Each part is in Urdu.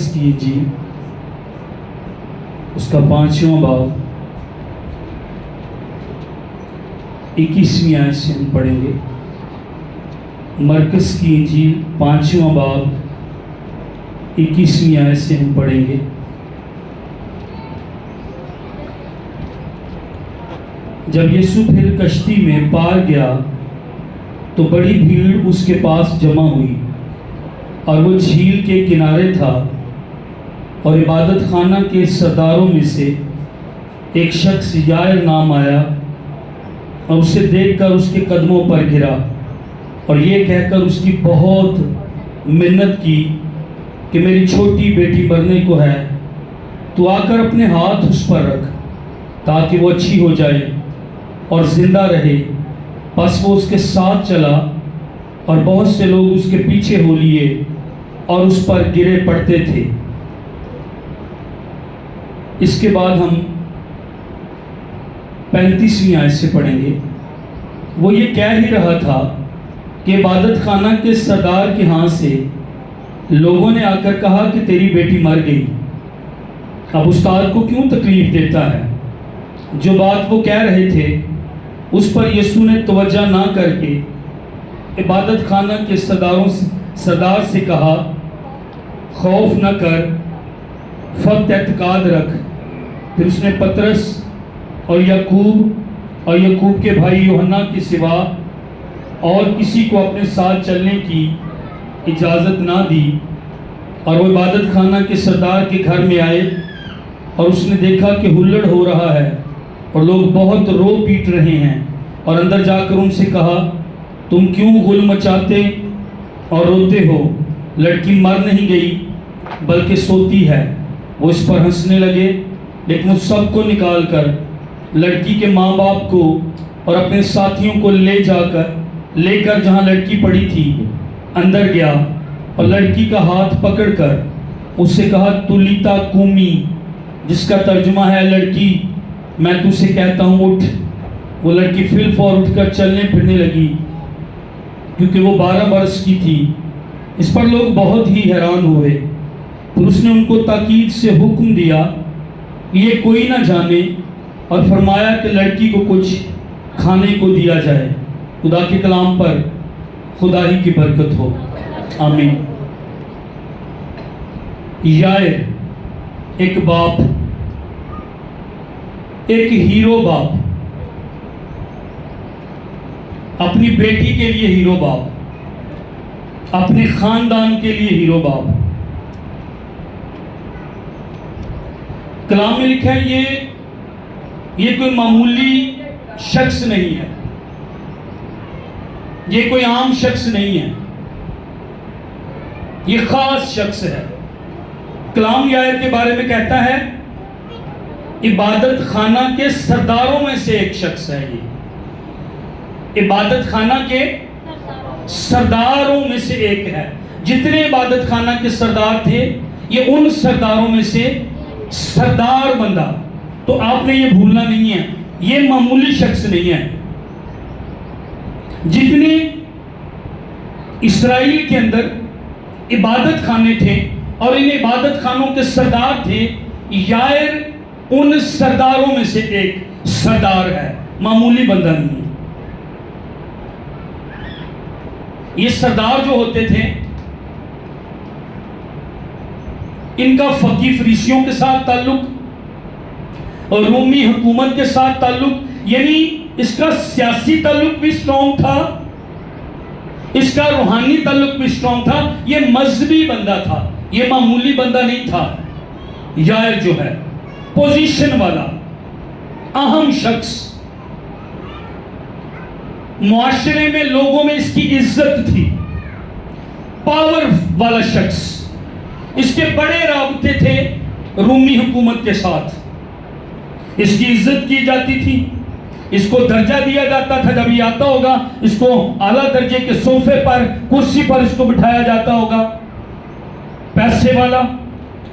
مرکز کی انجیل اس کا 5واں باب 21ویں آیت سے ہم پڑھیں گے۔ مرکز کی انجیل 5واں باب 21ویں آیت سے ہم پڑھیں گے۔ جب یسوع پھر کشتی میں پار گیا تو بڑی بھیڑ اس کے پاس جمع ہوئی، اور وہ جھیل کے کنارے تھا، اور عبادت خانہ کے سرداروں میں سے ایک شخص یائر نام آیا اور اسے دیکھ کر اس کے قدموں پر گرا اور یہ کہہ کر اس کی بہت منت کی کہ میری چھوٹی بیٹی مرنے کو ہے، تو آ کر اپنے ہاتھ اس پر رکھ تاکہ وہ اچھی ہو جائے اور زندہ رہے۔ پس وہ اس کے ساتھ چلا، اور بہت سے لوگ اس کے پیچھے ہو لیے اور اس پر گرے پڑتے تھے۔ اس کے بعد ہم 35ویں آیت سے پڑھیں گے۔ وہ یہ کہہ ہی رہا تھا کہ عبادت خانہ کے سردار کے ہاں سے لوگوں نے آ کر کہا کہ تیری بیٹی مر گئی، اب استاد کو کیوں تکلیف دیتا ہے؟ جو بات وہ کہہ رہے تھے اس پر یسوع نے توجہ نہ کر کے عبادت خانہ کے سردار سے کہا، خوف نہ کر، فقط اعتقاد رکھ۔ پھر اس نے پترس اور یعقوب کے بھائی یوحنا کے سوا اور کسی کو اپنے ساتھ چلنے کی اجازت نہ دی، اور وہ عبادت خانہ کے سردار کے گھر میں آئے، اور اس نے دیکھا کہ ہلڑ ہو رہا ہے اور لوگ بہت رو پیٹ رہے ہیں، اور اندر جا کر ان سے کہا، تم کیوں غل مچاتے اور روتے ہو؟ لڑکی مر نہیں گئی بلکہ سوتی ہے۔ وہ اس پر ہنسنے لگے، لیکن وہ سب کو نکال کر لڑکی کے ماں باپ کو اور اپنے ساتھیوں کو لے کر جہاں لڑکی پڑی تھی اندر گیا، اور لڑکی کا ہاتھ پکڑ کر اس سے کہا، تولیتا کومی، جس کا ترجمہ ہے، لڑکی میں تجھ سے کہتا ہوں اٹھ۔ وہ لڑکی فی الفور اٹھ کر چلنے پھرنے لگی، کیونکہ وہ 12 برس کی تھی۔ اس پر لوگ بہت ہی حیران ہوئے۔ پھر اس نے ان کو تاکید سے حکم دیا کہ یہ کوئی نہ جانے، اور فرمایا کہ لڑکی کو کچھ کھانے کو دیا جائے۔ خدا کے کلام پر خدا ہی کی برکت ہو، آمین۔ یائر ایک باپ، ایک ہیرو باپ، اپنی بیٹی کے لیے ہیرو باپ، اپنے خاندان کے لیے ہیرو باپ۔ کلام میں لکھا ہے یہ کوئی معمولی شخص نہیں ہے، یہ کوئی عام شخص نہیں ہے، یہ خاص شخص ہے۔ کلام یائر کے بارے میں کہتا ہے عبادت خانہ کے سرداروں میں سے ایک شخص ہے۔ یہ عبادت خانہ کے سرداروں میں سے ایک ہے۔ جتنے عبادت خانہ کے سردار تھے یہ ان سرداروں میں سے سردار بندہ۔ تو آپ نے یہ بھولنا نہیں ہے، یہ معمولی شخص نہیں ہے۔ جتنے اسرائیل کے اندر عبادت خانے تھے اور ان عبادت خانوں کے سردار تھے، یائر ان سرداروں میں سے ایک سردار ہے، معمولی بندہ نہیں۔ یہ سردار جو ہوتے تھے ان کا فقی فریسیوں کے ساتھ تعلق اور رومی حکومت کے ساتھ تعلق، یعنی اس کا سیاسی تعلق بھی اسٹرانگ تھا، اس کا روحانی تعلق بھی اسٹرانگ تھا۔ یہ مذہبی بندہ تھا، یہ معمولی بندہ نہیں تھا۔ یائر جو ہے پوزیشن والا، اہم شخص، معاشرے میں لوگوں میں اس کی عزت تھی، پاور والا شخص۔ اس کے بڑے رابطے تھے رومی حکومت کے ساتھ، اس کی عزت کی جاتی تھی، اس کو درجہ دیا جاتا تھا۔ جب یہ آتا ہوگا اس کو اعلیٰ درجے کے صوفے پر، کرسی پر اس کو بٹھایا جاتا ہوگا۔ پیسے والا،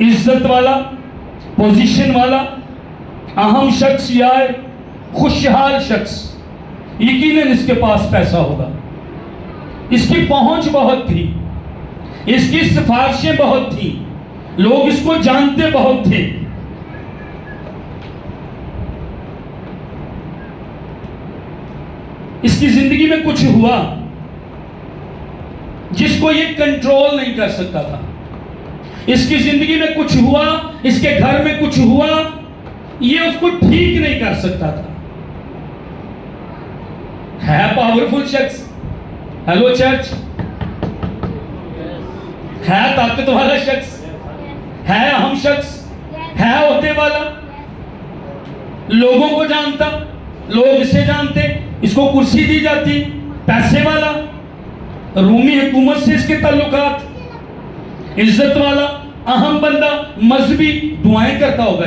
عزت والا، پوزیشن والا، اہم شخص، یائر خوشحال شخص۔ یقیناً اس کے پاس پیسہ ہوگا، اس کی پہنچ بہت تھی، اس کی سفارشیں بہت تھیں، لوگ اس کو جانتے بہت تھے. اس کی زندگی میں کچھ ہوا جس کو یہ کنٹرول نہیں کر سکتا تھا. اس کی زندگی میں کچھ ہوا, اس کے گھر میں کچھ ہوا, یہ اس کو ٹھیک نہیں کر سکتا تھا. ہے پاورفل شخص, ہیلو چرچ, ہے طاقت والا شخص, ہے اہم شخص, ہے عہدے والا, لوگوں کو جانتا, لوگ اسے جانتے, اس کو کرسی دی جاتی, پیسے والا, رومی حکومت سے اس کے تعلقات, عزت والا, اہم بندہ, مذہبی, دعائیں کرتا ہوگا,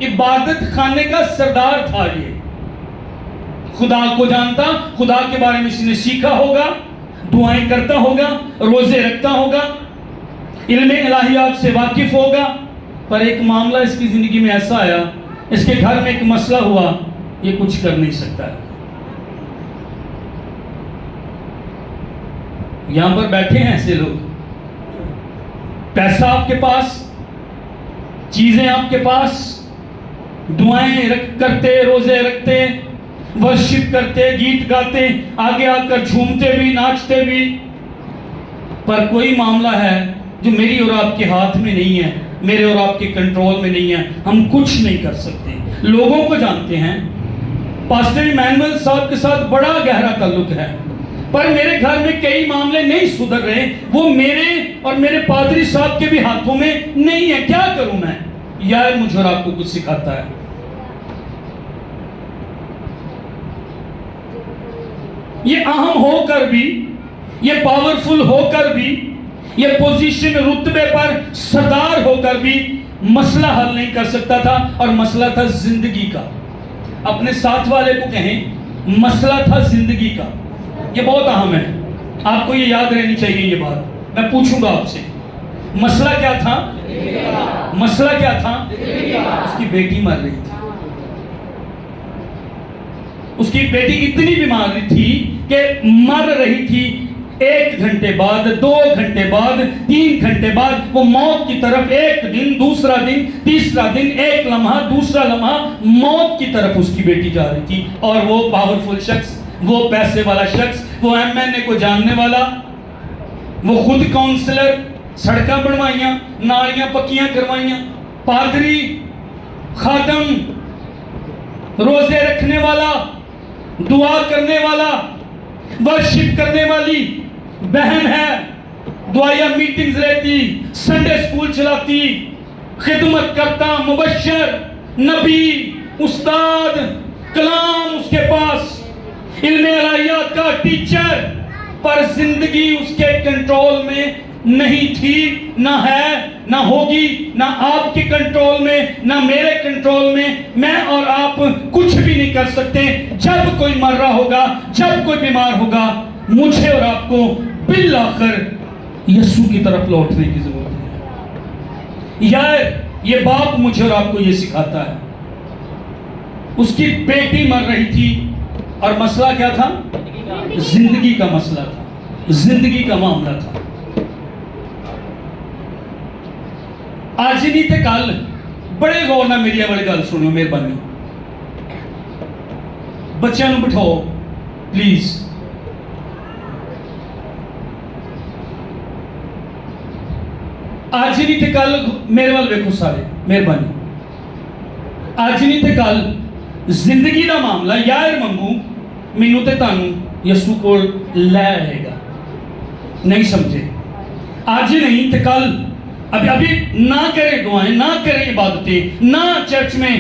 یہ عبادت خانے کا سردار تھا. یہ خدا کو جانتا, خدا کے بارے میں اس نے سیکھا ہوگا, دعائیں کرتا ہوگا, روزے رکھتا ہوگا, علم الہیات سے واقف ہوگا. پر ایک معاملہ اس کی زندگی میں ایسا آیا, اس کے گھر میں ایک مسئلہ ہوا, یہ کچھ کر نہیں سکتا ہے. یہاں پر بیٹھے ہیں ایسے لوگ, پیسہ آپ کے پاس, چیزیں آپ کے پاس, دعائیں کرتے, روزے رکھتے, ورشپ کرتے, گیت گاتے, آگے آ کر جھومتے بھی, ناچتے بھی, پر کوئی معاملہ ہے جو میری اور آپ کے ہاتھ میں نہیں ہے, میرے اور آپ کے کنٹرول میں نہیں ہے, ہم کچھ نہیں کر سکتے. لوگوں کو جانتے ہیں, پاسٹر ایمینول صاحب کے ساتھ بڑا گہرا تعلق ہے, پر میرے گھر میں کئی معاملے نہیں سدھر رہے, وہ میرے اور میرے پادری صاحب کے بھی ہاتھوں میں نہیں ہے. کیا کروں میں؟ یار مجھے اور آپ کو کچھ سکھاتا ہے. یہ اہم ہو کر بھی, یہ پاورفل ہو کر بھی, یہ پوزیشن رتبے پر سردار ہو کر بھی مسئلہ حل نہیں کر سکتا تھا, اور مسئلہ تھا زندگی کا. اپنے ساتھ والے کو کہیں, مسئلہ تھا زندگی کا. یہ بہت اہم ہے, آپ کو یہ یاد رہنی چاہیے. یہ بات میں پوچھوں گا آپ سے, مسئلہ کیا تھا؟ مسئلہ کیا تھا؟ اس کی بیٹی مر رہی تھی. اس کی بیٹی اتنی بیمار تھی کہ مر رہی تھی. 1 گھنٹے بعد, 2 گھنٹے بعد, 3 گھنٹے بعد وہ موت کی طرف, ایک دن, دوسرا دن, تیسرا دن, ایک لمحہ, دوسرا لمحہ, موت کی طرف اس کی بیٹی جا رہی تھی. اور وہ پاورفل شخص, وہ پیسے والا شخص, وہ ایم این اے کو جاننے والا, وہ خود کونسلر, سڑکاں بنوائیاں, نالیاں پکیاں کروائیاں, پادری, خادم, روزے رکھنے والا, دعا کرنے والا, ورشپ کرنے والی بہن ہے, دعائیہ میٹنگز رہتی, سنڈے سکول چلاتی, خدمت کرتا, مبشر, نبی, استاد, کلام اس کے پاس, علم الہیات کا ٹیچر, پر زندگی اس کے کنٹرول میں نہیں تھی, نہ ہے, نہ ہوگی, نہ آپ کے کنٹرول میں, نہ میرے کنٹرول میں. میں اور آپ کچھ بھی نہیں کر سکتے. جب کوئی مر رہا ہوگا, جب کوئی بیمار ہوگا, مجھے اور آپ کو بالآخر یسوع کی طرف لوٹنے کی ضرورت ہے. یار یہ باپ مجھے اور آپ کو یہ سکھاتا ہے. اس کی بیٹی مر رہی تھی, اور مسئلہ کیا تھا؟ زندگی کا مسئلہ تھا, زندگی کا معاملہ تھا. آج نہیں تے کل, بڑے غور نہ میری بڑی گل سنو مہربانی. بچیاں نو بٹھاؤ پلیز. آج نہیں تے کل, میرے وال ویکھو سارے مہربانی. آج نہیں تے کل زندگی دا معاملہ یار منگو مینوں تے تانوں یسوع کول لے آئے گا. نہیں سمجھے؟ آج نہیں تے کل, ابھی نہ کریں دعائیں, نہ کریں عبادتیں, نہ چرچ میں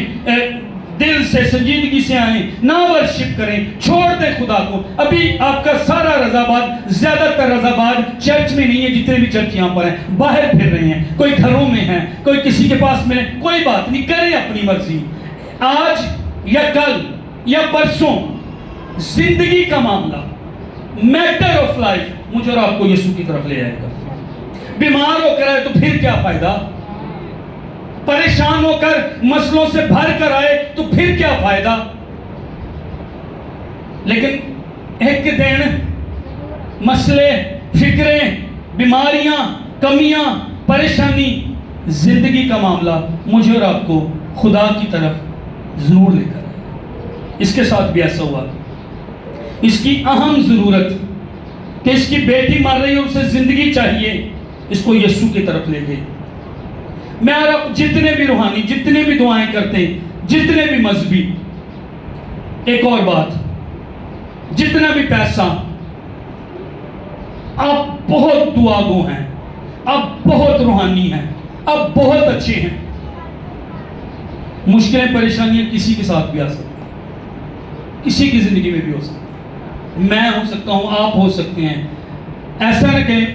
دل سے سنجیدگی سے آئیں, نہ ورشپ کریں, چھوڑ دیں خدا کو. ابھی آپ کا سارا رضاباد, زیادہ تر رضاباد چرچ میں نہیں ہے. جتنے بھی چرچ یہاں پر ہیں باہر پھر رہے ہیں, کوئی گھروں میں ہیں, کوئی کسی کے پاس ملے, کوئی بات نہیں, کریں اپنی مرضی. آج یا کل یا پرسوں زندگی کا معاملہ, میٹر آف لائف, مجھے اور آپ کو یسوع کی طرف لے آئے گا. بیمار ہو کر آئے تو پھر کیا فائدہ, پریشان ہو کر مسئلوں سے بھر کر آئے تو پھر کیا فائدہ. لیکن ایک دن مسئلے, فکریں, بیماریاں, کمیاں, پریشانی, زندگی کا معاملہ مجھے اور آپ کو خدا کی طرف ضرور لے کر آئے۔ اس کے ساتھ بھی ایسا ہوا، اس کی اہم ضرورت کہ اس کی بیٹی مر رہی ہے، اسے زندگی چاہیے، اس کو یسوع کی طرف لے گئے۔ میں اور آپ جتنے بھی روحانی، جتنے بھی دعائیں کرتے ہیں، جتنے بھی مذہبی، ایک اور بات، جتنا بھی پیسہ، آپ بہت دعا گو ہیں، آپ بہت روحانی ہیں، آپ بہت اچھے ہیں، مشکلیں پریشانیاں کسی کے ساتھ بھی آ سکتی ہیں، کسی کی زندگی میں بھی ہو سکتی ہیں، میں ہو سکتا ہوں، آپ ہو سکتے ہیں۔ ایسا نہ کہیں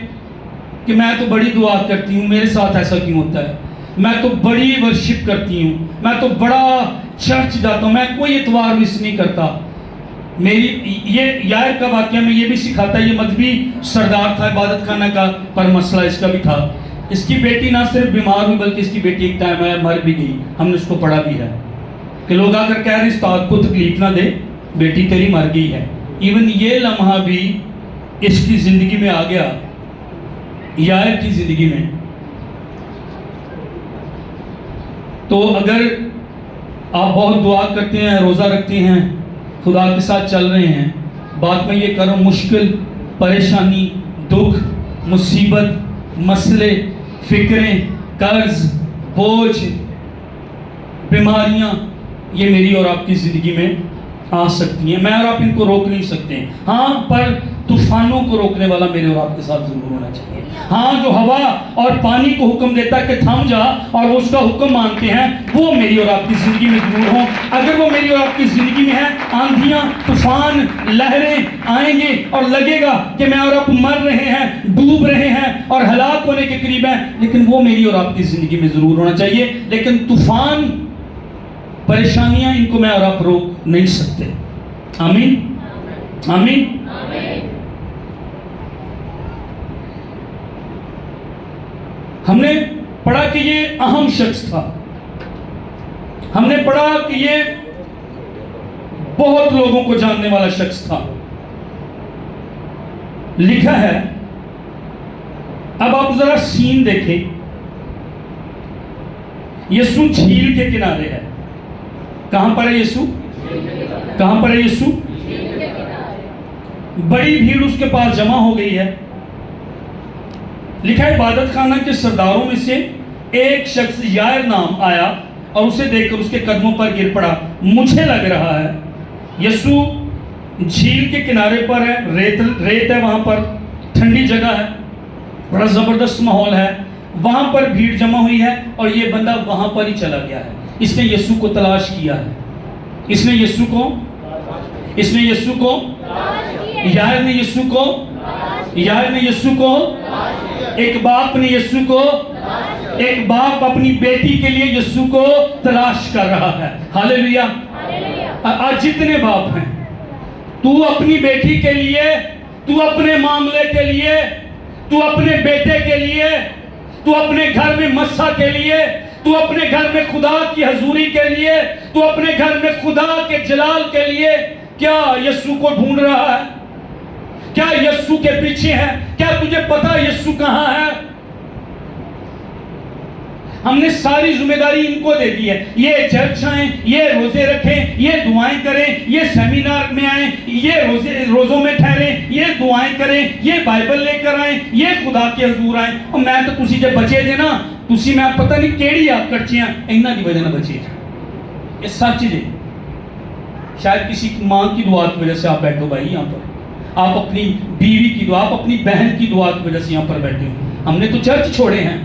کہ میں تو بڑی دعا کرتی ہوں، میرے ساتھ ایسا کیوں ہوتا ہے، میں تو بڑی ورشپ کرتی ہوں، میں تو بڑا چرچ جاتا ہوں، میں کوئی اتوار مس نہیں کرتا۔ میری یہ یائر کا واقعہ میں یہ بھی سکھاتا ہے، یہ مذہبی سردار تھا عبادت خانہ کا، پر مسئلہ اس کا بھی تھا۔ اس کی بیٹی نہ صرف بیمار ہوئی بلکہ اس کی بیٹی ایک ٹائم آیا مر بھی گئی۔ ہم نے اس کو پڑھا بھی ہے کہ لوگ آ کر کہہ رہے استاد کو تکلیف نہ دے، بیٹی تیری مر گئی ہے۔ ایون یہ لمحہ بھی اس کی زندگی میں آ گیا، یائر کی زندگی میں۔ تو اگر آپ بہت دعا کرتے ہیں، روزہ رکھتے ہیں، خدا کے ساتھ چل رہے ہیں، بات میں یہ کروں، مشکل، پریشانی، دکھ، مصیبت، مسئلے، فکریں، قرض، بوجھ، بیماریاں، یہ میری اور آپ کی زندگی میں آ سکتی ہیں۔ میں اور آپ ان کو روک نہیں سکتے ہیں، ہاں، پر طوفانوں کو روکنے والا میرے اور آپ کے ساتھ ضرور ہونا چاہیے۔ ہاں، جو ہوا اور پانی کو حکم دیتا ہے کہ تھم جا، اور وہ اس کا حکم مانتے ہیں، وہ میری اور آپ کی زندگی میں ضرور ہوں۔ اگر وہ میری اور آپ کی زندگی میں ہے، آندھیاں، طوفان، لہریں آئیں گے اور لگے گا کہ میں اور آپ مر رہے ہیں، ڈوب رہے ہیں اور ہلاک ہونے کے قریب ہیں، لیکن وہ میری اور آپ کی زندگی میں ضرور ہونا چاہیے۔ لیکن طوفان، پریشانیاں، ان کو میں اور آپ روک نہیں سکتے۔ آمین، آمین۔ ہم نے پڑھا کہ یہ اہم شخص تھا، ہم نے پڑھا کہ یہ بہت لوگوں کو جاننے والا شخص تھا۔ لکھا ہے، اب آپ ذرا سین دیکھیں، یسوع جھیل کے کنارے ہے۔ کہاں پر ہے یسوع؟ کہاں پر ہے یسوع؟ بڑی بھیڑ اس کے پاس جمع ہو گئی ہے۔ لکھا ہے عبادت خانہ کے سرداروں میں سے ایک شخص یائر نام آیا اور اسے دیکھ کر اس کے قدموں پر گر پڑا۔ مجھے لگ رہا ہے یسوع جھیل کے کنارے پر ہے، ریت ہے وہاں پر، ٹھنڈی جگہ ہے، بڑا زبردست ماحول ہے، وہاں پر بھیڑ جمع ہوئی ہے اور یہ بندہ وہاں پر ہی چلا گیا ہے۔ اس نے یسوع کو تلاش کیا ہے، اس نے یسوع کو یائر نے یسوع کو ایک باپ نے یسوع کو، ایک باپ اپنی بیٹی کے لیے یسوع کو تلاش کر رہا ہے۔ ہاللیلویا۔ آج جتنے باپ ہیں، تو اپنی بیٹی کے لیے، تو اپنے معاملے کے لیے، تو اپنے بیٹے کے لیے، تو اپنے گھر میں مسا کے لیے، تو اپنے گھر میں خدا کی حضوری کے لیے، تو اپنے گھر میں خدا کے جلال کے لیے کیا یسوع کو ڈھونڈ رہا ہے؟ کیا یسوع کے پیچھے ہے؟ کیا تجھے پتا یسوع کہاں ہے؟ ہم نے ساری ذمہ داری ان کو دے دی ہے، یہ چرچ آئیں، یہ روزے رکھیں، یہ دعائیں کریں، یہ سیمینار میں آئیں، یہ روزوں میں ٹھہریں، یہ دعائیں کریں، یہ بائبل لے کر آئیں، یہ خدا کے حضور آئیں۔ اور میں تو تسی جب بچے جے نا، تسی میں پتہ نہیں کیڑی آپ کرچیاں انہاں دی وجہ نہ بچے جے، یہ سچ جے۔ شاید کسی ماں کی دعا کی وجہ سے آپ بیٹھو بھائی یہاں پر، آپ اپنی بیوی کی دعا، آپ اپنی بہن کی دعا کی وجہ سے یہاں پر بیٹھے ہو۔ ہم نے تو چرچ چھوڑے ہیں،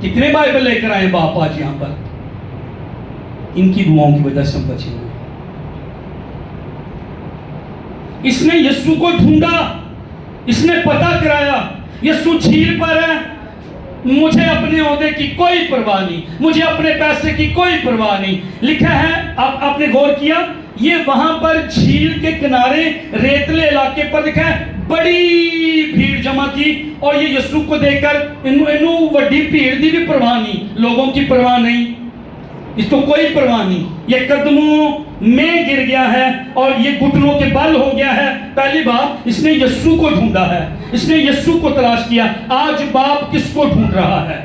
کتنے بائبل لے کر آئے باپ آج یہاں پر، ان کی دعاؤں کی وجہ سے ہم بچے ہوئے۔ اس نے یسوع کو ڈھونڈا، اس نے پتہ کرایا، یسوع جھیل پر ہے، مجھے اپنے عہدے کی کوئی پرواہ نہیں، مجھے اپنے پیسے کی کوئی پرواہ نہیں۔ لکھا ہے، آپ نے غور کیا، یہ وہاں پر جھیل کے کنارے ریتلے علاقے پر لکھا ہے بڑی بھیڑ جمع تھی، اور یہ یسوع کو دیکھ کر انہوں وڈی بھیڑ دی بھی پرواہ نہیں، لوگوں کی پرواہ نہیں، اس کو کوئی پرواہ نہیں، یہ قدموں میں گر گیا ہے اور یہ گھٹنوں کے بل ہو گیا ہے۔ پہلی بات، اس نے یسوع کو ڈھونڈا ہے، اس نے یسوع کو تلاش کیا۔ آج باپ کس کو ڈھونڈ رہا ہے؟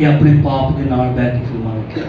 ਇਹ ਆਪਣੇ ਬਾਪ ਦੇ ਨਾਲ ਬਹਿ ਕੇ ਫਿਲਮਾਂ ਵੇਖੇਗਾ।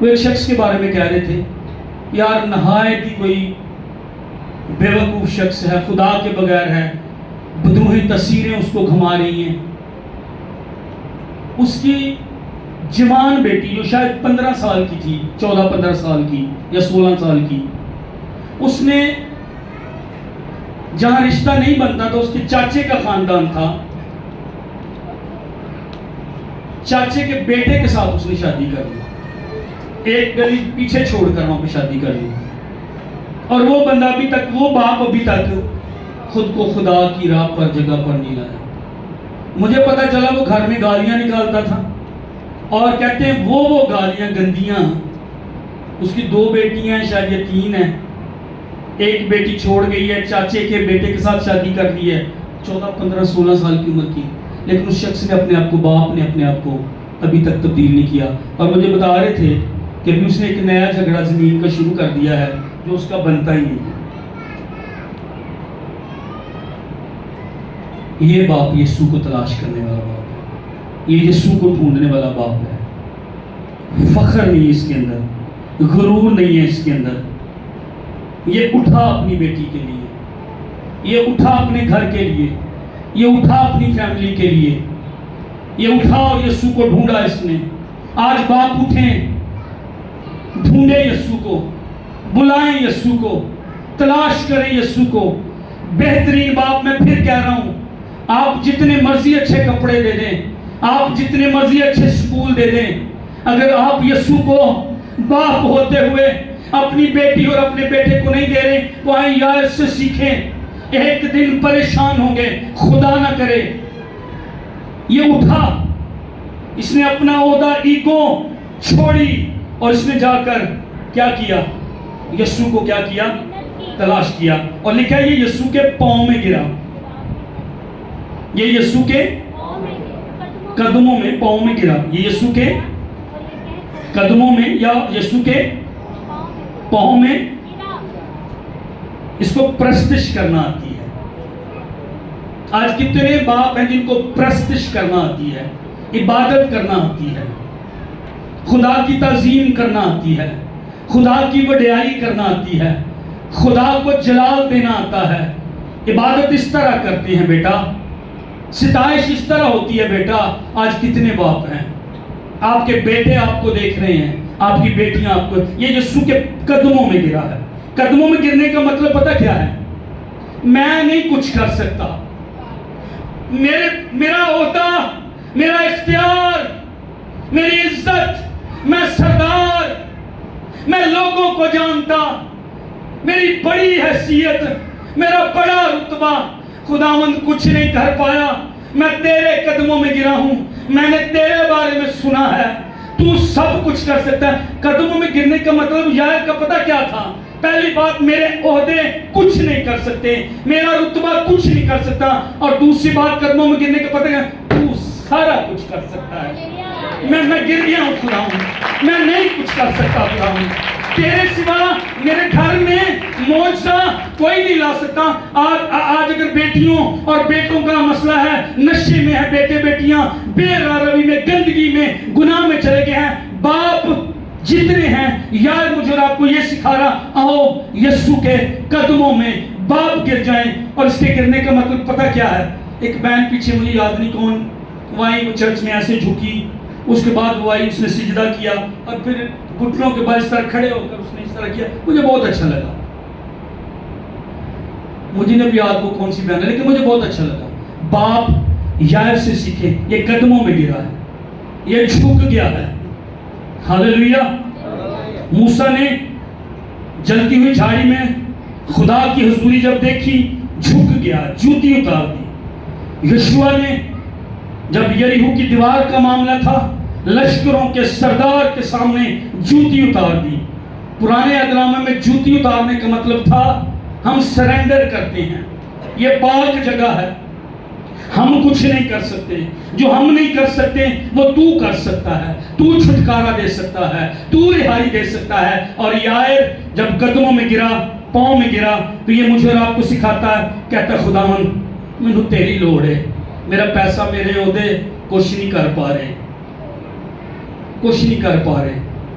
وہ ایک شخص کے بارے میں کہہ رہے تھے، یار نہایت ہی کوئی بیوقوف شخص ہے، خدا کے بغیر ہے، بدوہی تصویریں اس کو گھما رہی ہیں. اس کی جوان بیٹی جو شاید 15 سال کی تھی، 14-15 سال کی یا 16 سال کی، اس نے جہاں رشتہ نہیں بنتا تھا، اس کے چاچے کا خاندان تھا، چاچے کے بیٹے کے ساتھ اس نے شادی کر لی، ایک گلی پیچھے چھوڑ کر وہاں پہ شادی کر لی. اور وہ بندہ ابھی تک، وہ باپ ابھی تک خود کو خدا کی راہ پر جگہ پر نہیں لایا. مجھے پتا چلا وہ گھر میں گالیاں نکالتا تھا، اور کہتے ہیں وہ گالیاں گندیاں. اس کی 2 بیٹیاں ہیں، شاید یہ 3 ہیں، ایک بیٹی چھوڑ گئی ہے، چاچے کے بیٹے کے ساتھ شادی کر لی ہے، 14 15 16 سال کی عمر کی. لیکن اس شخص نے اپنے آپ کو، باپ نے اپنے آپ کو ابھی تک تبدیل نہیں کیا. اور مجھے بتا رہے تھے کہ ابھی اس نے ایک نیا جھگڑا زمین کا شروع کر دیا ہے جو اس کا بنتا ہی نہیں. یہ باپ یسوع کو تلاش کرنے والا باپ ہے، یہ یسوع کو ڈھونڈنے والا باپ ہے. فخر نہیں ہے اس کے اندر، غرور نہیں ہے اس کے اندر. یہ اٹھا اپنی بیٹی کے لیے، یہ اٹھا اپنے گھر کے لیے، یہ اٹھا اپنی فیملی کے لیے، یہ اٹھا اور یسوع کو ڈھونڈا اس نے. آج باپ اٹھیں، ڈھونڈیں یسوع کو، بلائیں یسوع کو، تلاش کریں یسوع کو. بہترین باپ، میں پھر کہہ رہا ہوں، آپ جتنے مرضی اچھے کپڑے دے دیں، آپ جتنے مرضی اچھے سکول دے دیں، اگر آپ یسوع کو باپ ہوتے ہوئے اپنی بیٹی اور اپنے بیٹے کو نہیں دے رہے، تو آئیں یار سے سیکھیں. ایک دن پریشان ہوں گے، خدا نہ کرے. یہ اٹھا، اس نے اپنا عہدہ، ایگو چھوڑی، اور اس نے جا کر کیا کیا؟ یسوع کو کیا کیا؟ تلاش کیا. اور لکھا ہے یہ یسوع کے پاؤں میں گرا. یہ یسوع کے قدموں میں، پاؤں میں گرا. یہ یسوع کے قدموں میں یا یسوع کے پاؤں میں. اس کو پرستش کرنا آتی ہے. آج کتنے باپ ہیں جن کو پرستش کرنا آتی ہے، عبادت کرنا آتی ہے، خدا کی تعظیم کرنا آتی ہے، خدا کی وڈیائی کرنا آتی ہے، خدا کو جلال دینا آتا ہے. عبادت اس طرح کرتے ہیں بیٹا، ستائش اس طرح ہوتی ہے بیٹا. آج کتنے باپ ہیں، آپ کے بیٹے آپ کو دیکھ رہے ہیں، آپ کی بیٹیاں آپ کو. یہ یسوع کے قدموں میں گرا ہے. قدموں میں گرنے کا مطلب پتہ کیا ہے؟ میں نہیں کچھ کر سکتا، میرا عہدہ، میرا اختیار، میری عزت، میں سردار، میں لوگوں کو جانتا، میری بڑی حیثیت، میرا بڑا رتبہ، خداوند کچھ نہیں کر پایا. میں تیرے قدموں میں گرا ہوں، میں نے تیرے بارے میں سنا ہے، تو سب کچھ کر سکتا ہے. قدموں میں گرنے کا مطلب یائر کا پتہ کیا تھا؟ پہلی بات، میرے عہدے کچھ نہیں کر سکتے، میرا رتبہ کچھ نہیں کر سکتا. اور دوسری بات، قدموں میں گرنے کا پتہ کیا؟ تو سارا کچھ کر سکتا ہے. میں گر گیا ہوں خداوند، میں نہیں کچھ کر سکتا خداوند، تیرے سوا میرے گھر میں معجزہ کوئی نہیں لا سکتا. آج اگر بیٹیوں اور بیٹوں کا مسئلہ ہے، نشے میں ہے بیٹے بیٹیاں، بے روی میں، گندگی میں، گناہ میں چلے گئے ہیں، باپ جتنے ہیں، یار مجھے اور آپ کو یہ سکھا رہا، آؤ یسوع کے قدموں میں باپ گر جائیں. اور اس کے گرنے کا مطلب پتہ کیا ہے؟ ایک بہن پیچھے، مجھے یاد نہیں کون، وہیں چرچ میں ایسے جھکی، اس کے بعد وہ آئی، اس نے سجدہ کیا، اور پھر گھٹنوں کے بعد اس طرح کھڑے ہو کر اس نے اس طرح کیا. مجھے بہت اچھا لگا. مجھے نہیں بھی یاد وہ کون سی بہن ہے، لیکن مجھے بہت اچھا لگا. باپ یائر سے سیکھے. یہ قدموں میں گرا ہے، یہ جھک گیا ہے. ہاللیلویا. موسیٰ نے جلتی ہوئی جھاڑی میں خدا کی حضوری جب دیکھی، جھک گیا، جوتی اتار دی. یشوع نے جب یریحو کی دیوار کا معاملہ تھا، لشکروں کے سردار کے سامنے جوتی اتار دی. پرانے ادرامہ میں جوتی اتارنے کا مطلب تھا ہم سرنڈر کرتے ہیں. یہ پاک جگہ ہے، ہم کچھ نہیں کر سکتے، جو ہم نہیں کر سکتے وہ تو کر سکتا ہے، تو چھٹکارا دے سکتا ہے، تو رہائی دے سکتا ہے. اور یائر جب قدموں میں گرا، پاؤں میں گرا، تو یہ مجھے اور آپ کو سکھاتا ہے، کہتا ہے خداوند مجھے تیری لوڑ ہے. میرا پیسہ، میرے عہدے کچھ نہیں کر پا رہے، کچھ نہیں کر پا رہے.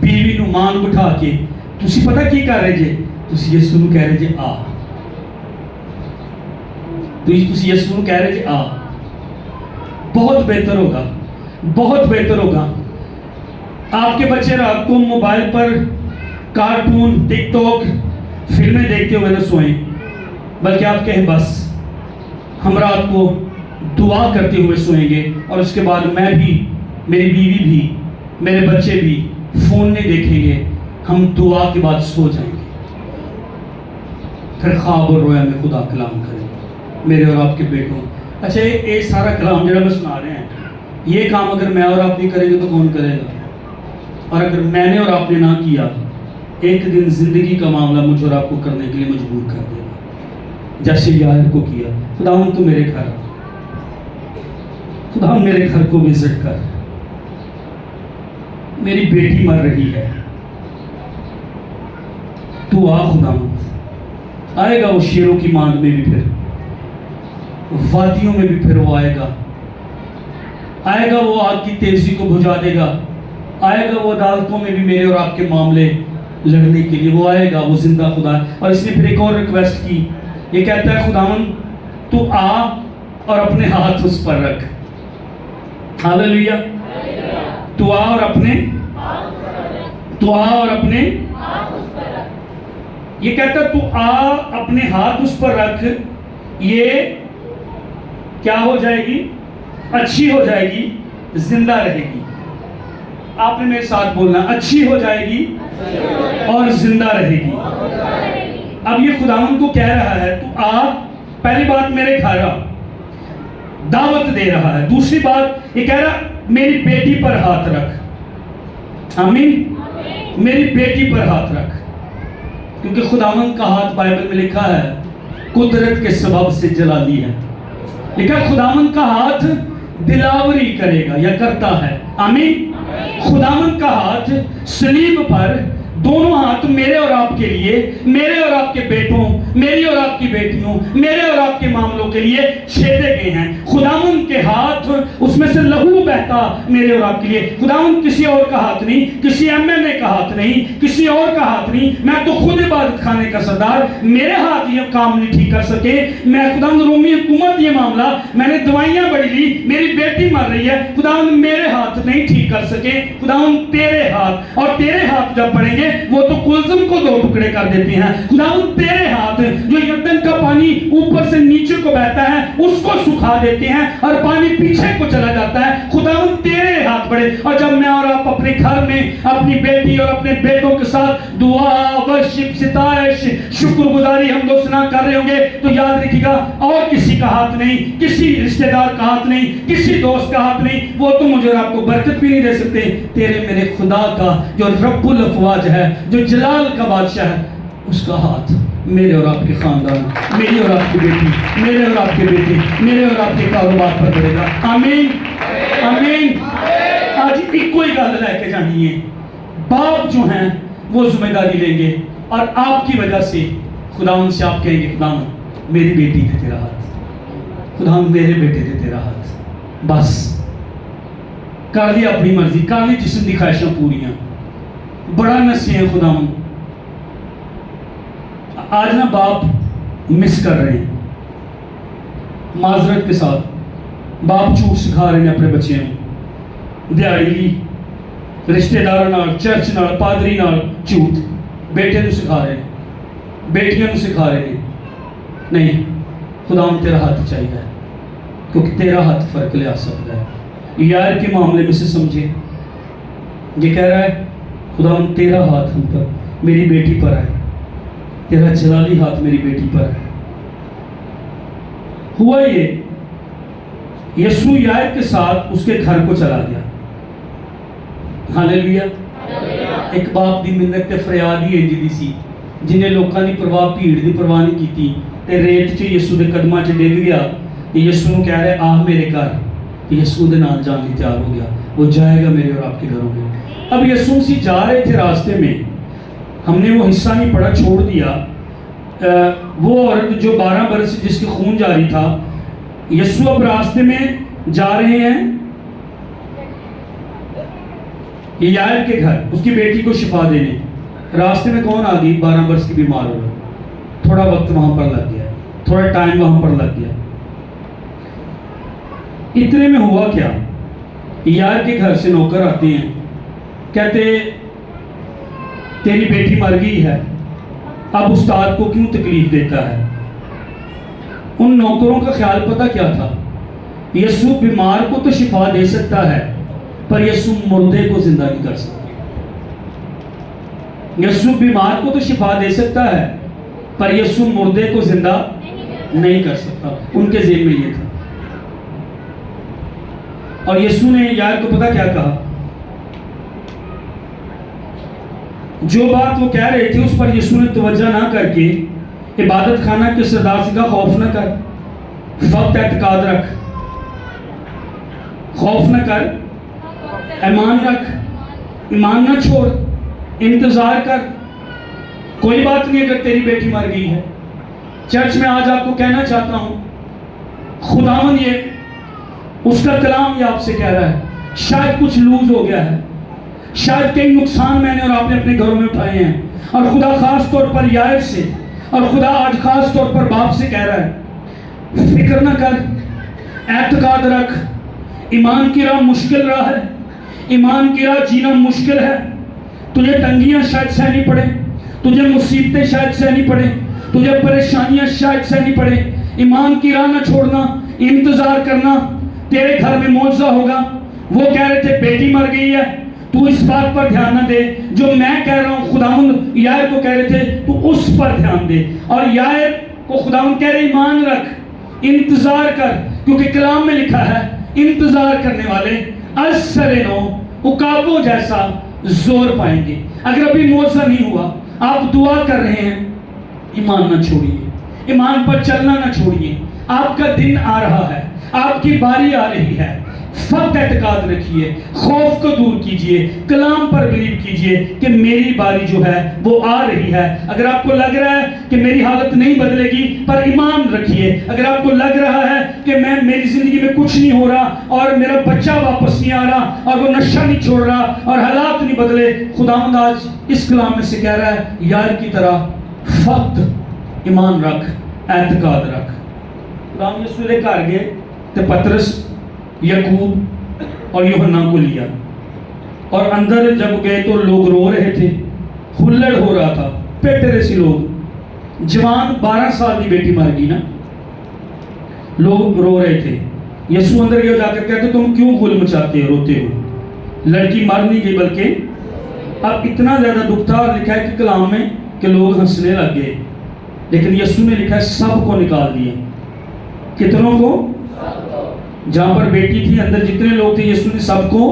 بیوی نو مان بٹھا کے تسی پتہ کی کر رہے جے؟ تسی یسو نو کہہ رہے جے آ، تسی یسو نو کہہ رہے جے آ۔ بہت بہتر ہوگا، بہت بہتر ہوگا آپ کے بچے رات کو موبائل پر کارٹون، ٹک ٹاک، فلمیں دیکھتے ہوئے نہ سوئیں، بلکہ آپ کہیں بس ہم رات کو دعا کرتے ہوئے سوئیں گے، اور اس کے بعد میں بھی، میری بیوی بھی، میرے بچے بھی فون نہیں دیکھیں گے، ہم دعا کے بعد سو جائیں گے، پھر خواب اور رویا میں خدا کلام کریں گے میرے اور آپ کے بیٹوں۔ اچھا یہ سارا کلام جڑا میں سنا رہے ہیں، یہ کام اگر میں اور آپ نہیں کریں گے تو کون کرے گا؟ اور اگر میں نے اور آپ نے نہ کیا، ایک دن زندگی کا معاملہ مجھ اور آپ کو کرنے کے لیے مجبور کر دے گا، جیسے یاہر کو کیا۔ خدا تو میرے گھر، خدا میرے گھر کو وزٹ کر، میری بیٹی مر رہی ہے، تو آ خدا، آئے گا وہ شیروں کی ماند میں بھی، پھر وادیوں میں بھی پھر وہ آئے گا، آئے گا وہ آگ کی تیزی کو بجھا دے گا، آئے گا وہ عدالتوں میں بھی میرے اور آپ کے معاملے لڑنے کے لیے، وہ آئے گا، وہ زندہ خدا ہے۔ اور اس نے پھر ایک اور ریکویسٹ کی، یہ کہتا ہے خداوند تو آ اور اپنے ہاتھ اس پر رکھ، ہاللیلویہ، تو آ اور اپنے یہ کہتا ہے تو آ اپنے ہاتھ اس پر رکھ، یہ کیا ہو جائے گی؟ اچھی ہو جائے گی، زندہ رہے گی۔ آپ نے میرے ساتھ بولنا، اچھی ہو جائے گی اور زندہ رہے گی۔ اب یہ خداوند کو کہہ رہا ہے تو آ، پہلی بات میرے گھر آ، دعوت دے رہا ہے۔ دوسری بات یہ کہہ رہا میری بیٹی پر ہاتھ رکھ، آمین، میری بیٹی پر ہاتھ رکھ، کیونکہ خداوند کا ہاتھ بائبل میں لکھا ہے قدرت کے سبب سے جلالی ہے، لکھا خداوند کا ہاتھ دلاوری کرے گا یا کرتا ہے، آمین۔ خداوند کا ہاتھ صلیب پر، دونوں ہاتھ میرے اور آپ کے لیے، میرے اور آپ کے بیٹوں، میری اور آپ کی بیٹیوں، میرے اور آپ کے معاملوں کے لیے چھیدے گئے ہیں۔ خداوند کے ہاتھ، اس میں سے لہو بہتا میرے اور آپ کے لیے۔ خداوند کسی اور کا ہاتھ نہیں، کسی ایم این اے کا ہاتھ نہیں، کسی اور کا ہاتھ نہیں، میں تو خود عبادت خانے کا سردار، میرے ہاتھ یہ کام نہیں ٹھیک کر سکے۔ میں خداوند رومی حکومت یہ معاملہ، میں نے دوائیاں بڑی لی، میری بیٹی مر رہی ہے، خداوند میرے ہاتھ نہیں ٹھیک کر سکے، خداوند تیرے ہاتھ، اور تیرے ہاتھ جب پڑیں گے وہ تو کلزم کو دو ٹکڑے کر دیتے ہیں۔ خداوند تیرے ہاتھ جو یردن کا پانی اوپر سے نیچے کو بہتا ہے اس کو سکھا دیتے ہیں اور پانی پیچھے کو چلا جاتا ہے۔ خداوند تیرے ہاتھ بڑے، اور جب میں اور آپ اپنے گھر میں اپنی بیٹی اور اپنے بیٹوں کے ساتھ دعا، ورشپ، ستائش، شکر گزاری، حمد و ثنا کر رہے ہوں گے تو یاد رکھیے گا اور کسی کا ہاتھ نہیں، کسی رشتہ دار کا ہاتھ نہیں، کسی دوست کا ہاتھ نہیں، وہ تو مجھے اور آپ کو برکت بھی نہیں دے سکتے۔ تیرے میرے خدا کا جو رب الافواج ہے، جو جلال کا بادشاہ ہے، اس کا ہاتھ میرے اور آپ کے خاندان، میری اور آپ کی بیٹی، میرے اور آپ کے بیٹے، میرے اور آپ کے کاروبار پر پڑے گا۔ آمین، آمین۔ آج ایک کوئی گل لے کے جانی ہے، باپ جو ہیں وہ ذمہ داری لیں گے، اور آپ کی وجہ سے خداوند سے آپ کہیں گے خداوند میری بیٹی دے تیرا ہاتھ، خداوند میرے بیٹے دے تیرا ہاتھ، بس کر لی اپنی مرضی، کر لی جسم دی خواہشاں پوریاں، بڑا نسی ہے خداوند۔ آج نا باپ مس کر رہے ہیں، معذرت کے ساتھ باپ جھوٹ سکھا رہے ہیں اپنے بچے میں، دیہڑی لی، رشتہ دار نال، چرچ نال، پادری نال جھوٹ، بیٹے نو سکھا رہے ہیں، بیٹیاں نو سکھا رہے ہیں۔ نہیں، خداوند تیرا ہاتھ چاہیے، کیونکہ تیرا ہاتھ فرق لے آ سکتا ہے۔ یار کے معاملے میں سے سمجھے، یہ کہہ رہا ہے خداوند تیرا ہاتھ ہم پر، میری بیٹی پر ہے، تیرا جلالی ہاتھ میری بیٹی پر ہے۔ ہوا یہ، یسوع یائر کے ساتھ اس کے گھر کو چلا گیا، ہاللیلویہ۔ ایک باپ دی منت تے فریاد ہی انجی دی سی، جنہیں لوکاں دی پرواہ، بھیڑ دی پرواہ نہیں کیتی، تے ریت چ یسوع دے قدماں چ ڈگ گیا، یسوع نو کہہ رہے آ میرے گھر، یسوع دے نال جان لی تیار ہو گیا، وہ جائے گا میرے اور آپ کے گھروں میں۔ اب یسوع مسیح جا رہے تھے راستے میں، ہم نے وہ حصہ نہیں پڑھا، چھوڑ دیا۔ وہ عورت جو 12 برس جس کے خون جاری تھا، یسوع اب راستے میں جا رہے ہیں، یہ یائر کے گھر اس کی بیٹی کو شفا دینے، راستے میں کون آ گئی؟ 12 برس کی بیمار ہو رہا، تھوڑا وقت وہاں پر لگ گیا، تھوڑا ٹائم وہاں پر لگ گیا۔ اتنے میں ہوا کیا، یائر کے گھر سے نوکر آتے ہیں، کہتے تیری بیٹی مر گئی ہے، اب استاد کو کیوں تکلیف دیتا ہے؟ ان نوکروں کا خیال پتہ کیا تھا؟ یسوع بیمار کو تو شفا دے سکتا ہے، پر یسوع مردے کو زندہ نہیں کر سکتا۔ یسوع بیمار کو تو شفا دے سکتا ہے، پر یسوع مردے کو زندہ نہیں کر سکتا۔ ان کے ذہن میں یہ تھا۔ اور یسوع نے یائر کو پتہ کیا کہا؟ جو بات وہ کہہ رہے تھے اس پر یسوع نے توجہ نہ کر کے عبادت خانہ کے سردار سے کہا خوف نہ کر، فقط اعتقاد رکھ، خوف نہ کر، ایمان رکھ، ایمان نہ چھوڑ، انتظار کر۔ کوئی بات نہیں اگر تیری بیٹی مر گئی ہے۔ چرچ میں آج آپ کو کہنا چاہتا ہوں، خداوند یہ اس کا کلام یہ آپ سے کہہ رہا ہے، شاید کچھ لوز ہو گیا ہے، شاید کئی نقصان میں نے اور آپ نے اپنے گھروں میں اٹھائے ہیں، اور خدا خاص طور پر یائر سے، اور خدا آج خاص طور پر باپ سے کہہ رہا ہے، فکر نہ کر، اعتقاد رکھ۔ ایمان کی راہ مشکل راہ ہے، ایمان کی راہ جینا مشکل ہے۔ تجھے تنگیاں شاید سہنی پڑے، تجھے مصیبتیں شاید سہنی پڑے، تجھے پریشانیاں شاید سہنی پڑے۔ ایمان کی راہ نہ چھوڑنا، انتظار کرنا، تیرے گھر میں معجزہ ہوگا۔ وہ کہہ رہے تھے بیٹی مر گئی ہے، تو اس بات پر دھیان نہ دے جو میں کہہ رہا ہوں۔ خداوند یائر کو کہہ رہے تھے تو اس پر دھیان دے، اور یائر کو خداوند کہہ رہے ایمان رکھ، انتظار کر، کیونکہ کلام میں لکھا ہے انتظار کرنے والے السرنو عقابوں جیسا زور پائیں گے۔ اگر ابھی معجزہ نہیں ہوا، آپ دعا کر رہے ہیں، ایمان نہ چھوڑیے، ایمان پر چلنا نہ چھوڑیے۔ آپ کا دن آ رہا ہے، آپ کی باری آ رہی ہے، فقط اعتقاد رکھیے، خوف کو دور کیجئے، کلام پر بلیو کیجئے کہ میری باری جو ہے وہ آ رہی ہے۔ اگر آپ کو لگ رہا ہے کہ میری حالت نہیں بدلے گی، پر ایمان رکھیے۔ اگر آپ کو لگ رہا ہے کہ میری زندگی میں کچھ نہیں ہو رہا، اور میرا بچہ واپس نہیں آ رہا، اور وہ نشہ نہیں چھوڑ رہا، اور حالات نہیں بدلے، خداوند آج اس کلام میں سے کہہ رہا ہے یار کی طرح فقط ایمان رکھ، اعتقاد رکھ۔ خداوند یسوع لے کر گئے تو پترس، یعقوب اور یوحنا کو لیا، اور اندر جب گئے تو لوگ رو رہے تھے، ہلڑ ہو رہا تھا، پیٹرے سی لوگ، جوان 12 سال کی بیٹی مر گئی نا، لوگ رو رہے تھے۔ یسوع اندر گئے جا کر کہتے تم کیوں غل مچاتے ہو، روتے ہو؟ لڑکی مر نہیں گئی، بلکہ اب اتنا زیادہ دکھ تھا، لکھا ہے کہ کلام میں کہ لوگ ہنسنے لگ گئے، لیکن یسوع نے لکھا ہے سب کو نکال دیا۔ کتنوں کو؟ جہاں پر بیٹی تھی، اندر جتنے لوگ تھے، یسوع نے سب کو،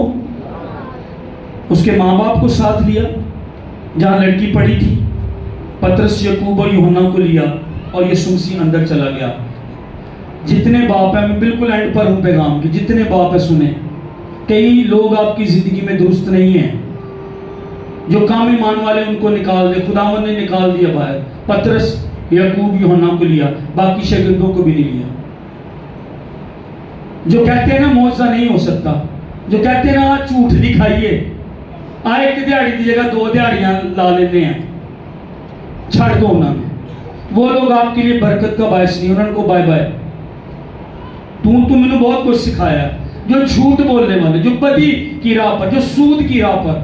اس کے ماں باپ کو ساتھ لیا، جہاں لڑکی پڑی تھی، پترس، یعقوب اور یوحنا کو لیا، اور یسوع مسیح اندر چلا گیا۔ جتنے باپ ہیں، میں بالکل اینڈ پر ہوں پیغام کی، جتنے باپ ہیں سنیں، کئی لوگ آپ کی زندگی میں درست نہیں ہیں، جو کام ایمان والے ان کو نکال دے، خداوند نے نکال دیا باہر۔ پترس، یعقوب، یوحنا کو لیا، باقی شاگردوں کو بھی نہیں لیا۔ جو کہتے ہیں نا معجزہ نہیں ہو سکتا، جو کہتے ہیں نا جھوٹ دکھائیے، ایک دیہڑی کی جگہ 2 دیہڑیاں لا لیتے ہیں، چھڑ دو انہوں نے، وہ لوگ آپ کے لیے برکت کا باعث نہیں، انہوں کو بائے بائے۔ تم نے بہت کچھ سکھایا ہے۔ جو جھوٹ بولنے والے، جو بدی کی راہ پر، جو سود کی راہ پر،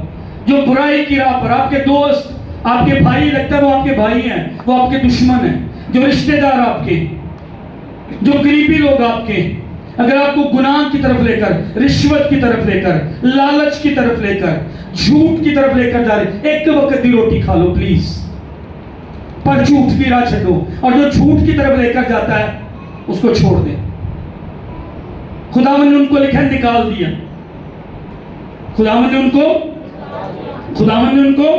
جو برائی کی راہ پر، آپ کے دوست، آپ کے بھائی، لگتا ہے وہ آپ کے بھائی ہیں، وہ آپ کے دشمن ہیں، جو رشتہ دار آپ کے، جو قریبی لوگ آپ کے، اگر آپ کو گناہ کی طرف لے کر، رشوت کی طرف لے کر، لالچ کی طرف لے کر، جھوٹ کی طرف لے کر جا رہے، ایک وقت کی روٹی کھا لو پلیز، پر جھوٹ کی راہ چھوڑو، اور جو جھوٹ کی طرف لے کر جاتا ہے اس کو چھوڑ دیں۔ خداوند نے ان کو لکھا نکال دیا، خداوند نے ان کو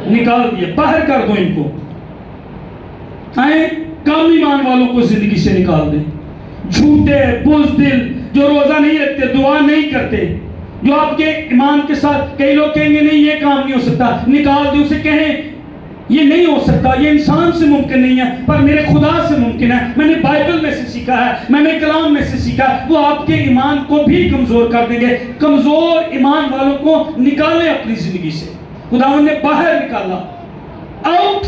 نکال دیا، باہر کر دو ان کو۔ آئیں کم ایمان والوں کو زندگی سے نکال دیں، جھوٹے، بزدل، جو روزہ نہیں رکھتے، دعا نہیں کرتے، جو آپ کے ایمان کے ساتھ، کئی لوگ کہیں گے نہیں یہ کام نہیں ہو سکتا، نکال دیں، اسے کہیں یہ نہیں ہو سکتا، یہ انسان سے ممکن نہیں ہے، پر میرے خدا سے ممکن ہے۔ میں نے بائبل میں سے سیکھا ہے، میں نے کلام میں سے سیکھا ہے، وہ آپ کے ایمان کو بھی کمزور کر دیں گے۔ کمزور ایمان والوں کو نکالیں اپنی زندگی سے۔ خداوند نے باہر نکالا، آؤٹ،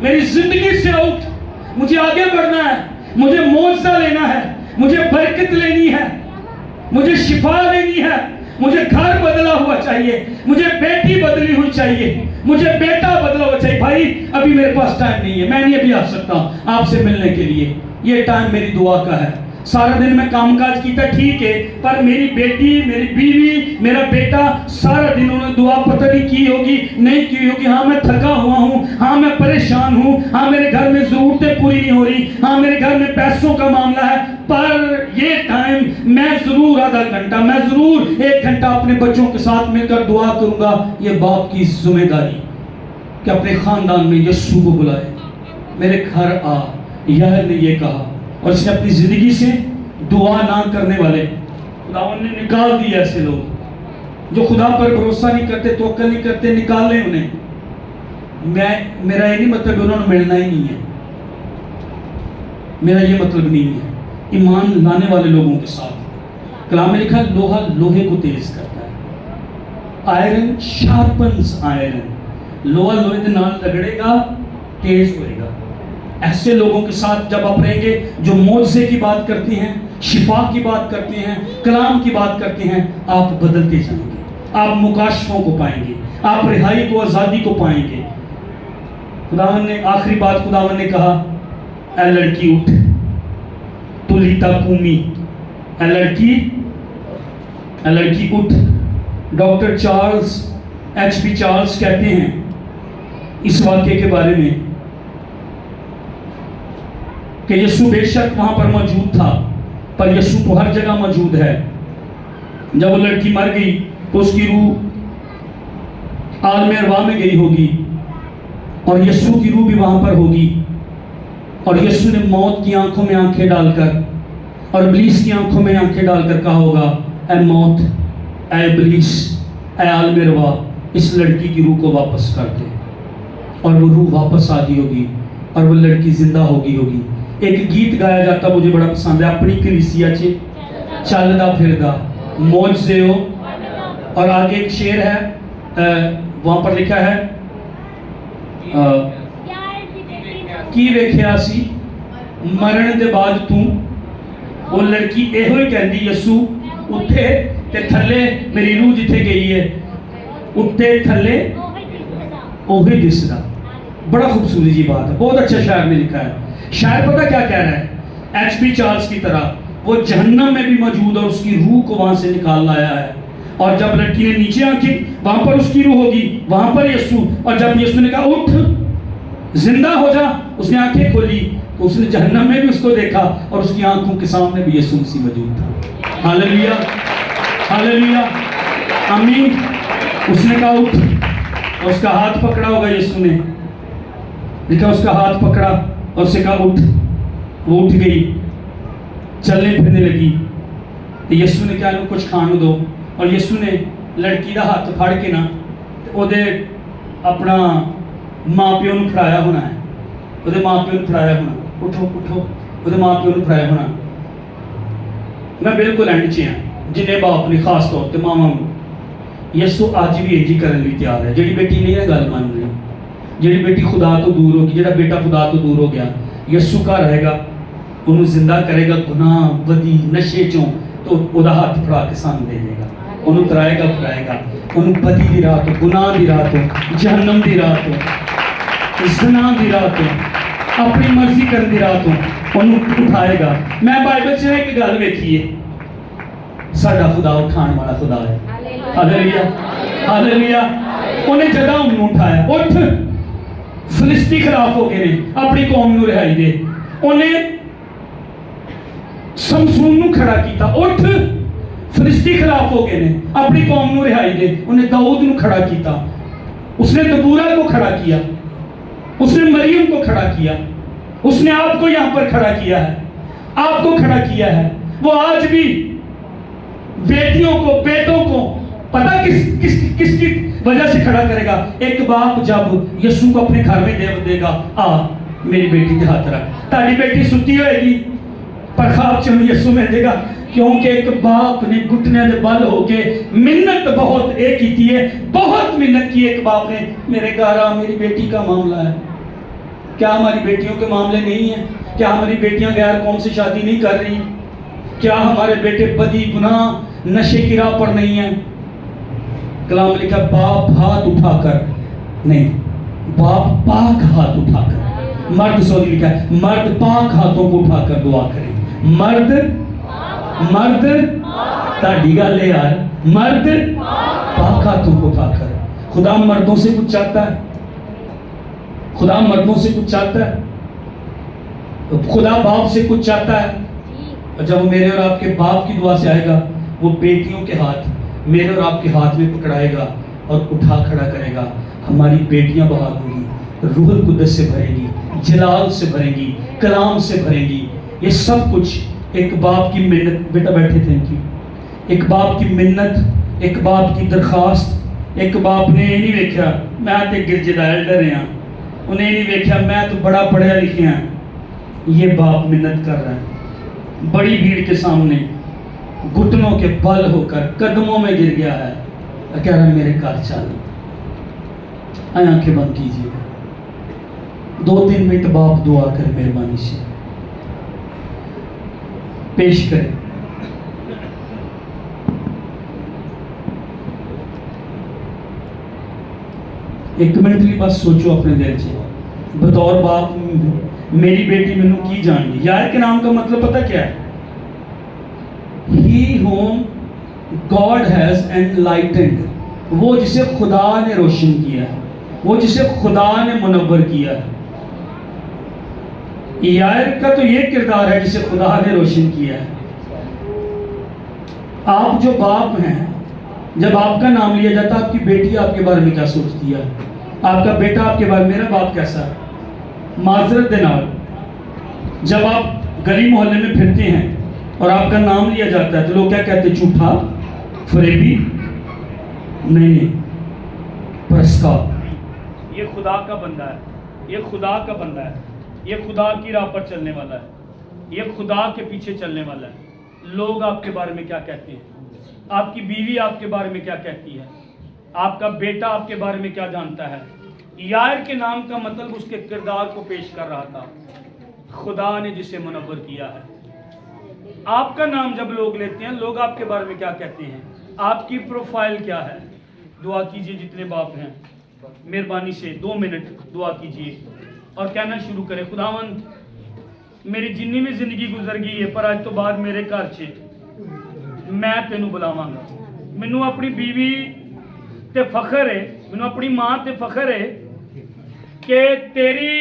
میری زندگی سے آؤٹ۔ مجھے آگے بڑھنا ہے، مجھے معجزہ لینا ہے، مجھے برکت لینی ہے، مجھے شفا لینی ہے، مجھے گھر بدلا ہوا چاہیے، مجھے بیٹی بدلی ہوئی چاہیے، مجھے بیٹا بدلا ہوا چاہیے۔ بھائی ابھی میرے پاس ٹائم نہیں ہے، میں نہیں ابھی آ سکتا آپ سے ملنے کے لیے، یہ ٹائم میری دعا کا ہے۔ سارا دن میں کام کاج کیتا ٹھیک ہے، پر میری بیٹی، میری بیوی، میرا بیٹا سارا دن انہوں نے دعا پتہ نہیں کی ہوگی، نہیں کی ہوگی۔ ہاں میں تھکا ہوا ہوں، ہاں میں پریشان ہوں، ہاں میرے گھر میں ضرورتیں پوری نہیں ہو رہی، ہاں میرے گھر میں پیسوں کا معاملہ ہے، پر یہ ٹائم میں ضرور آدھا گھنٹہ، میں ضرور 1 گھنٹہ اپنے بچوں کے ساتھ مل کر دعا کروں گا۔ یہ باپ کی ذمہ داری کہ اپنے خاندان میں یسوع کو بلائے، میرے گھر آ، یار نے یہ کہا۔ اور اس نے اپنی زندگی سے دعا نہ کرنے والے خداوند نے نکال دیا، ایسے لوگ جو خدا پر بھروسہ نہیں کرتے، توکل نہیں کرتے، نکال لیں انہیں۔ میرا یہ نہیں مطلب انہوں نے ملنا ہی نہیں ہے، میرا یہ مطلب نہیں ہے۔ ایمان لانے والے لوگوں کے ساتھ کلام میں لکھا لوہا لوہے کو تیز کرتا ہے، آئرن شارپنز آئرن، لوہا لوہے کے نال رگڑے گا تیز ہوئے گا۔ ایسے لوگوں کے ساتھ جب آپ رہیں گے جو معجزے کی بات کرتے ہیں، شفا کی بات کرتے ہیں، کلام کی بات کرتے ہیں، آپ بدلتے جائیں گے، آپ مکاشفوں کو پائیں گے، آپ رہائی کو، آزادی کو پائیں گے۔ خداوند نے آخری بات خداوند نے کہا، اے لڑکی اٹھ، تولیتا کومی، اے لڑکی اٹھ۔ Doctor Charles H P Charles کہتے ہیں اس واقعے کے بارے میں کہ یسوع بے شک وہاں پر موجود تھا، پر یسوع تو ہر جگہ موجود ہے۔ جب وہ لڑکی مر گئی تو اس کی روح عالم ارواح میں گئی ہوگی، اور یسوع کی روح بھی وہاں پر ہوگی، اور یسوع نے موت کی آنکھوں میں آنکھیں ڈال کر اور ابلیس کی آنکھوں میں آنکھیں ڈال کر کہا ہوگا، اے موت، اے ابلیس، اے عالم ارواح، اس لڑکی کی روح کو واپس کر دے۔ اور وہ روح واپس آ گئی ہوگی اور وہ لڑکی زندہ ہوگی ہوگی۔ ایک گیت گایا جاتا مجھے بڑا پسند ہے، اپنی کلیسیا چے چلدا پھردا معجزے ہو، اور آگے ایک شعر ہے وہاں پر لکھا ہے کی ویکھیا سی مرن دے بعد تو، وہ لڑکی ایہو ہی کہندی یسوع اٹھے تے تھلے میری روح جتھے گئی ہے، اٹھے تھلے اوہی دسدا۔ بڑا خوبصورت جی بات ہے، بہت اچھا شاعر نے لکھا ہے۔ شاعر پتہ کیا کہہ رہا ہے؟ ایچ پی چارلز کی طرح وہ جہنم میں بھی موجود اور اس کی روح کو وہاں سے نکال لایا ہے، اور جب لڑکی نے نیچے آنکھیں، وہاں پر اس کی روح ہوگی، وہاں پر یسوع، اور جب یسوع نے کہا اٹھ زندہ ہو جا، اس نے آنکھیں کھولی تو اس نے جہنم میں بھی اس کو دیکھا، اور اس کی آنکھوں کے سامنے بھی یسوع مسیح موجود تھا۔ ہاللیلویا، ہاللیلویا، آمین۔ اس نے کہا اٹھ، اور اس کا ہاتھ پکڑا ہوگا یسوع نے، لکھا اس کا ہاتھ پکڑا اور اسے کہا اٹھ، وہ اٹھ گئی، چلنے پھرنے لگی۔ یسوع نے کہا کچھ کھانے دو، اور یسوع نے لڑکی دا ہاتھ پھڑ کے نا او دے اپنا ماں پیو نوں پھڑایا ہونا ہے، او دے ماں پیو نوں پھڑایا ہونا، اٹھو اٹھو، او دے ماں پیو نوں پھڑایا ہونا۔ میں بالکل اینڈ چ ہاں، جنہیں باپ نے خاص طور تے ماما نوں یسوع اج بھی ایجی کرن لئی تیار ہے۔ جڑی بیٹی نہیں ہے گل مان رہی، جڑی بیٹی خدا تو دور ہو گئی، جڑا بیٹا خدا تو دور ہو گیا، یسوع کا رہے گا، انہوں زندہ کرے گا گناہ بدی نشے چوں، تو وہ ہاتھ پھڑا کے سامنے دے دے گا، انہوں ترائے گا پھڑائے گا، انہوں بدی دی راہ تو، گناہ دی راہ تو، جہنم دی راہ تو، زنا دی راہ تو، اپنی مرضی کرن دی راہ تو انہوں اٹھائے گا۔ میں بائبل سے ایک گل ویکھیے، ساڈا خدا اٹھان والا خدا ہے۔ ہاللیلویا، ہاللیلویا۔ انہیں جگہ انہوں اٹھایا، اٹھ، فلسطی خلاف ہو گئے نے، اپنی قوم نو رہائی دے۔ انہیں سمسون نو کھڑا کیتا، اٹھ، فلسطی خلاف ہو گئے نے، اپنی قوم نو رہائی دے۔ انہیں داؤد نو کھڑا کیتا، اس نے دبورہ کو کھڑا کیا، اس نے مریم کو کھڑا کیا، اس نے آپ کو یہاں پر کھڑا کیا ہے، آپ کو کھڑا کیا ہے۔ وہ آج بھی بیٹیوں کو، بیٹوں کو، پتہ کس وجہ سے کھڑا کرے گا. ایک باپ جب یسوع کو اپنے گھر میں دے گا, آ میری بیٹی کے ہاتھ رکھ, تاری بیٹی ستی ہوئے گی پر خواب چ یسوع میں دے گا, کیونکہ ایک باپ نے گھٹنے دے بل ہو کے منت بہت ایک کی ہے, بہت منت کی ایک باپ نے, میرے گھر آ, میری بیٹی کا معاملہ ہے. کیا ہماری بیٹیوں کے معاملے نہیں ہیں؟ کیا ہماری بیٹیاں غیر قوم سے شادی نہیں کر رہی؟ کیا ہمارے بیٹے بدی گناہ نشے کی راہ پر نہیں ہیں؟ کلام لکھا باپ ہاتھ اٹھا کر نہیں, باپ پاک ہاتھ اٹھا کر, مرد سوری لکھا ہے مرد پاک ہاتھوں کو اٹھا کر دعا کریں. مرد تاڑی گل ہے یار, مرد پاک ہاتھوں کو اٹھا کر. خدا مردوں سے کچھ چاہتا ہے, خدا مردوں سے کچھ چاہتا ہے, خدا باپ سے کچھ چاہتا ہے. اور جب وہ میرے اور آپ کے باپ کی دعا سے آئے گا, وہ بیٹیوں کے ہاتھ میرے اور آپ کے ہاتھ میں پکڑائے گا اور اٹھا کھڑا کرے گا. ہماری بیٹیاں بہار ہوں گی, روح القدس سے بھریں گی, جلال سے بھریں گی, کلام سے بھریں گی. یہ سب کچھ ایک باپ کی منت, بیٹا بیٹھے تھے کی, ایک باپ کی منت, ایک باپ کی درخواست. ایک باپ نے یہ نہیں دیکھا میں تے گرجدا ایلڈر ہاں, انہیں نہیں دیکھا میں تو بڑا پڑھیا لکھیا ہاں. یہ باپ منت کر رہا ہے بڑی بھیڑ کے سامنے, گھٹنوں کے بل ہو کر قدموں میں گر گیا ہے, کہہ رہا ہے میرے گھر چل. آنکھیں بند کیجیے, 2-3 منٹ باپ دعا کرے مہربانی سے پیش کرے. ایک منٹ لی بس سوچو اپنے دل سے, بطور باپ میری بیٹی میں کی جان گی. یار کے نام کا مطلب پتہ کیا ہے؟ He whom God has enlightened, وہ جسے خدا نے روشن کیا ہے, وہ جسے خدا نے منور کیا ہے. یائر کا تو یہ کردار ہے جسے خدا نے روشن کیا ہے. آپ جو باپ ہیں, جب آپ کا نام لیا جاتا ہے, آپ کی بیٹی آپ کے بارے میں کیا سوچتی ہے؟ آپ کا بیٹا آپ کے بارے میں, میرا باپ کیسا ہے؟ معذرت دینا, جب آپ گلی محلے میں پھرتے ہیں اور آپ کا نام لیا جاتا ہے تو لوگ کیا کہتے ہیں؟ جھوٹا, فریبی, نہیں, پرسکا. یہ خدا کا بندہ ہے, یہ خدا کا بندہ ہے, یہ خدا کی راہ پر چلنے والا ہے, یہ خدا کے پیچھے چلنے والا ہے. لوگ آپ کے بارے میں کیا کہتے ہیں؟ آپ کی بیوی آپ کے بارے میں کیا کہتی ہے؟ آپ کا بیٹا آپ کے بارے میں کیا جانتا ہے؟ یائر کے نام کا مطلب اس کے کردار کو پیش کر رہا تھا, خدا نے جسے منور کیا ہے. آپ کا نام جب لوگ لیتے ہیں, لوگ آپ کے بارے میں کیا کہتے ہیں؟ آپ کی پروفائل کیا ہے؟ دعا کیجئے جتنے باپ ہیں, مہربانی سے 2 منٹ دعا کیجئے اور کہنا شروع کریں, خداوند میری جنی بھی زندگی گزر گئی ہے پر آج تو بعد میرے گھر چھے میں تینوں بلاواں گا. مینوں اپنی بیوی تے فخر ہے, مینوں اپنی ماں تے فخر ہے کہ تیری